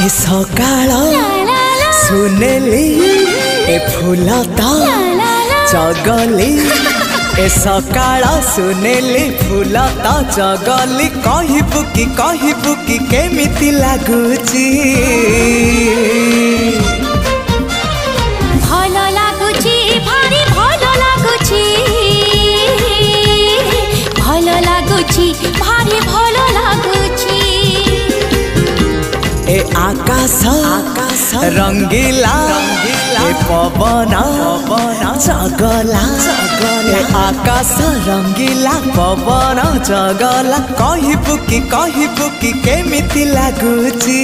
ए सकाळ सुनेली ए फूल तो चगली ए सकाळ सुनेली फूल तो चगली कहबू कि केमिति लागुची भल लागुची भारी भल लागुची भल लागुची भारी भल लागुची ए आकाश रंगीला ए पवन चगला ए आकाश रंगीला पवन चगला कहबू कि केमिति लागुची।